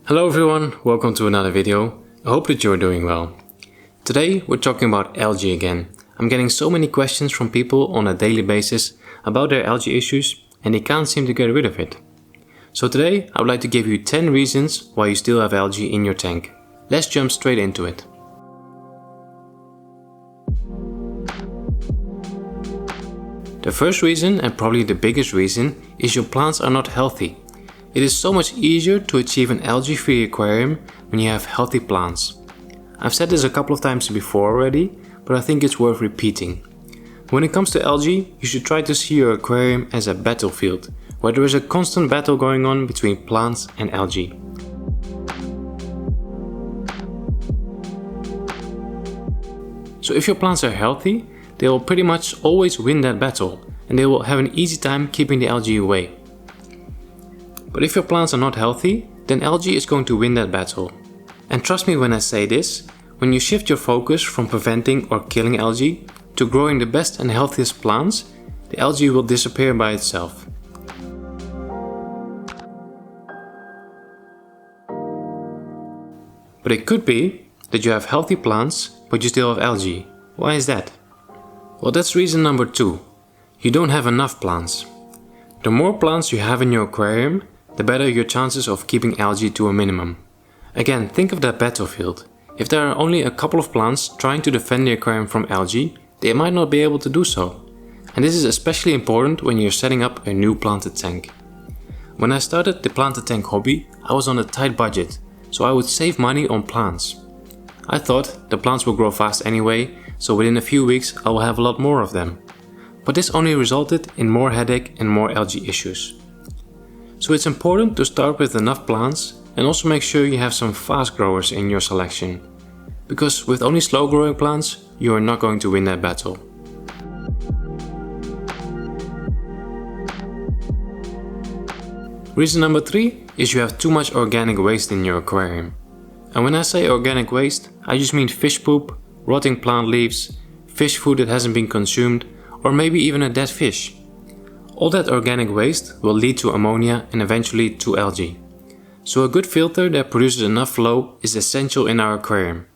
Hello everyone, welcome to another video. I hope that you're doing well. Today we're talking about algae again. I'm getting so many questions from people on a daily basis about their algae issues and they can't seem to get rid of it. So today I would like to give you 10 reasons why you still have algae in your tank. Let's jump straight into it. The first reason, and probably the biggest reason, is your plants are not healthy. It is so much easier to achieve an algae-free aquarium when you have healthy plants. I've said this a couple of times before already, but I think it's worth repeating. When it comes to algae, you should try to see your aquarium as a battlefield, where there is a constant battle going on between plants and algae. So if your plants are healthy, they will pretty much always win that battle, and they will have an easy time keeping the algae away. But if your plants are not healthy, then algae is going to win that battle. And trust me when I say this, when you shift your focus from preventing or killing algae to growing the best and healthiest plants, the algae will disappear by itself. But it could be that you have healthy plants, but you still have algae. Why is that? Well, that's reason number 2. You don't have enough plants. The more plants you have in your aquarium, the better your chances of keeping algae to a minimum. Again, think of that battlefield. If there are only a couple of plants trying to defend the aquarium from algae, they might not be able to do so. And this is especially important when you're setting up a new planted tank. When I started the planted tank hobby, I was on a tight budget, so I would save money on plants. I thought the plants will grow fast anyway, so within a few weeks I will have a lot more of them. But this only resulted in more headache and more algae issues. So it's important to start with enough plants and also make sure you have some fast growers in your selection. Because with only slow growing plants, you are not going to win that battle. Reason number 3 is you have too much organic waste in your aquarium. And when I say organic waste, I just mean fish poop, rotting plant leaves, fish food that hasn't been consumed, or maybe even a dead fish. All that organic waste will lead to ammonia and eventually to algae. So a good filter that produces enough flow is essential in our aquarium.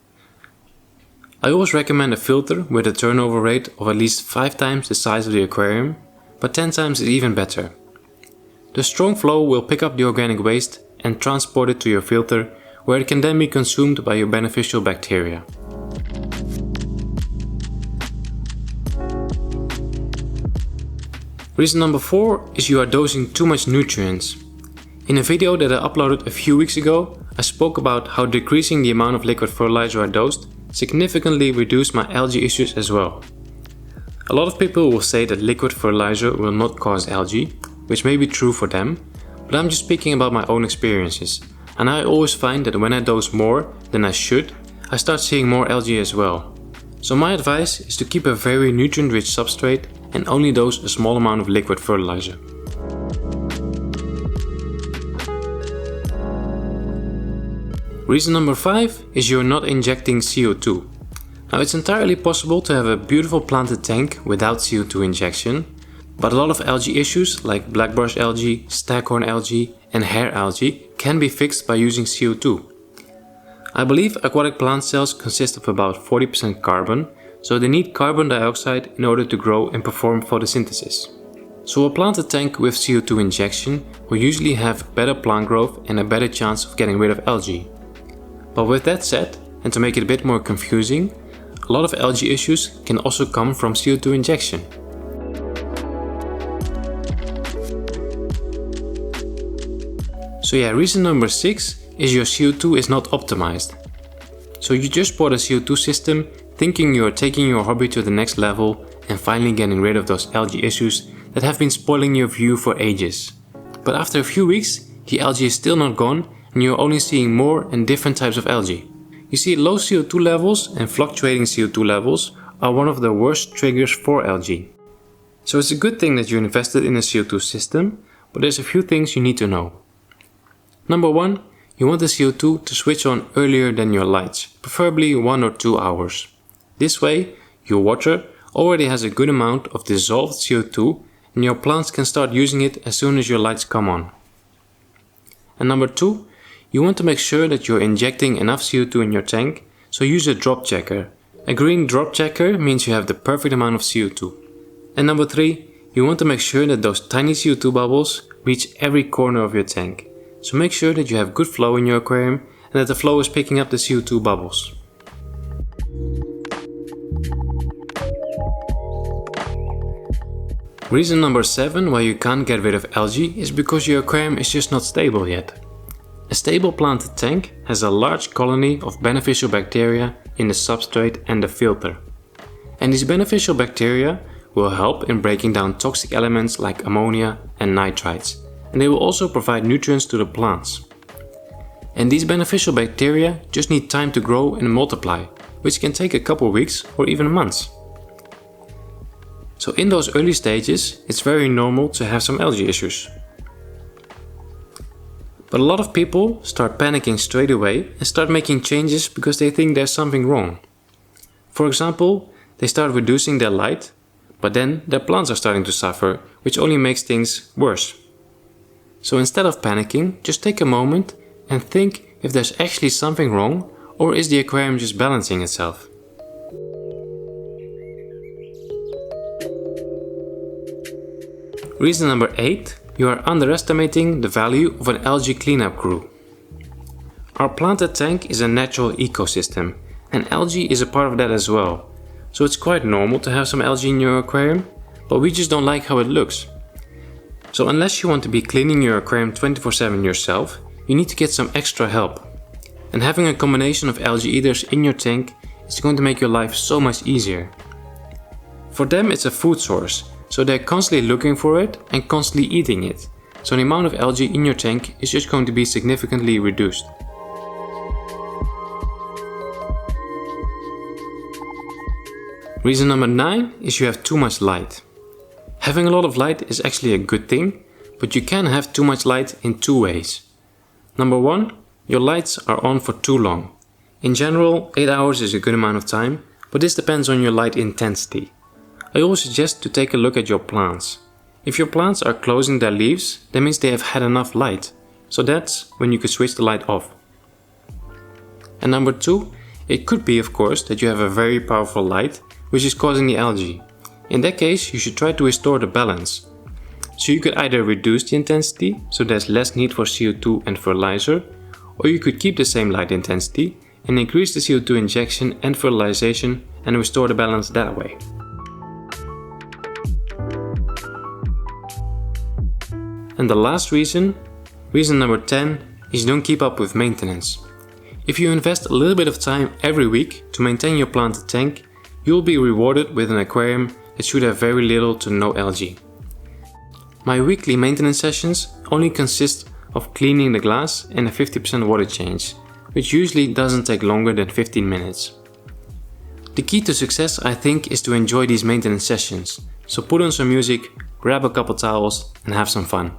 I always recommend a filter with a turnover rate of at least 5 times the size of the aquarium, but 10 times is even better. The strong flow will pick up the organic waste and transport it to your filter, where it can then be consumed by your beneficial bacteria. Reason number 4 is you are dosing too much nutrients. In a video that I uploaded a few weeks ago, I spoke about how decreasing the amount of liquid fertilizer I dosed significantly reduced my algae issues as well. A lot of people will say that liquid fertilizer will not cause algae, which may be true for them, but I'm just speaking about my own experiences, and I always find that when I dose more than I should, I start seeing more algae as well. So my advice is to keep a very nutrient-rich substrate and only dose a small amount of liquid fertilizer. Reason number 5 is you're not injecting CO2. Now it's entirely possible to have a beautiful planted tank without CO2 injection, but a lot of algae issues like blackbrush algae, staghorn algae and hair algae can be fixed by using CO2. I believe aquatic plant cells consist of about 40% carbon, so they need carbon dioxide in order to grow and perform photosynthesis. So a planted tank with CO2 injection will usually have better plant growth and a better chance of getting rid of algae. But with that said, and to make it a bit more confusing, a lot of algae issues can also come from CO2 injection. So yeah, reason number 6 is your CO2 is not optimized. So you just bought a CO2 system thinking you are taking your hobby to the next level and finally getting rid of those algae issues that have been spoiling your view for ages. But after a few weeks, the algae is still not gone and you're only seeing more and different types of algae. You see, low CO2 levels and fluctuating CO2 levels are one of the worst triggers for algae. So it's a good thing that you invested in a CO2 system, but there's a few things you need to know. Number 1, you want the CO2 to switch on earlier than your lights, preferably 1 or 2 hours. This way, your water already has a good amount of dissolved CO2 and your plants can start using it as soon as your lights come on. And number 2, You want to make sure that you're injecting enough CO2 in your tank, so use a drop checker. A green drop checker means you have the perfect amount of CO2. And number 3, you want to make sure that those tiny CO2 bubbles reach every corner of your tank. So make sure that you have good flow in your aquarium and that the flow is picking up the CO2 bubbles. Reason number 7 why you can't get rid of algae is because your aquarium is just not stable yet. A stable planted tank has a large colony of beneficial bacteria in the substrate and the filter. And these beneficial bacteria will help in breaking down toxic elements like ammonia and nitrites, and they will also provide nutrients to the plants. And these beneficial bacteria just need time to grow and multiply, which can take a couple weeks or even months. So in those early stages, it's very normal to have some algae issues. But a lot of people start panicking straight away and start making changes because they think there's something wrong. For example, they start reducing their light, but then their plants are starting to suffer, which only makes things worse. So instead of panicking, just take a moment and think if there's actually something wrong, or is the aquarium just balancing itself. Reason number 8. You are underestimating the value of an algae cleanup crew. Our planted tank is a natural ecosystem, and algae is a part of that as well. So it's quite normal to have some algae in your aquarium, but we just don't like how it looks. So unless you want to be cleaning your aquarium 24/7 yourself, you need to get some extra help. And having a combination of algae eaters in your tank is going to make your life so much easier. For them it's a food source, so they're constantly looking for it and constantly eating it. So the amount of algae in your tank is just going to be significantly reduced. Reason number 9 is you have too much light. Having a lot of light is actually a good thing, but you can have too much light in 2 ways. Number 1, your lights are on for too long. In general, 8 hours is a good amount of time, but this depends on your light intensity. I always suggest to take a look at your plants. If your plants are closing their leaves, that means they have had enough light. So that's when you could switch the light off. And number 2, it could be of course that you have a very powerful light which is causing the algae. In that case, you should try to restore the balance. So you could either reduce the intensity, so there's less need for CO2 and fertilizer, or you could keep the same light intensity and increase the CO2 injection and fertilization and restore the balance that way. And the last reason number 10, is you don't keep up with maintenance. If you invest a little bit of time every week to maintain your planted tank, you'll be rewarded with an aquarium that should have very little to no algae. My weekly maintenance sessions only consist of cleaning the glass and a 50% water change, which usually doesn't take longer than 15 minutes. The key to success, I think, is to enjoy these maintenance sessions. So put on some music, grab a couple towels and have some fun.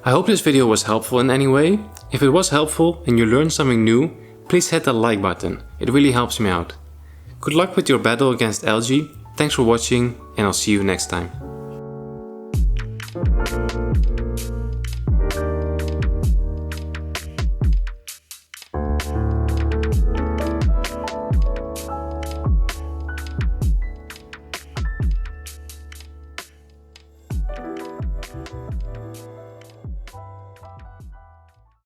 I hope this video was helpful in any way. If it was helpful and you learned something new, please hit the like button. It really helps me out. Good luck with your battle against algae. Thanks for watching and I'll see you next time.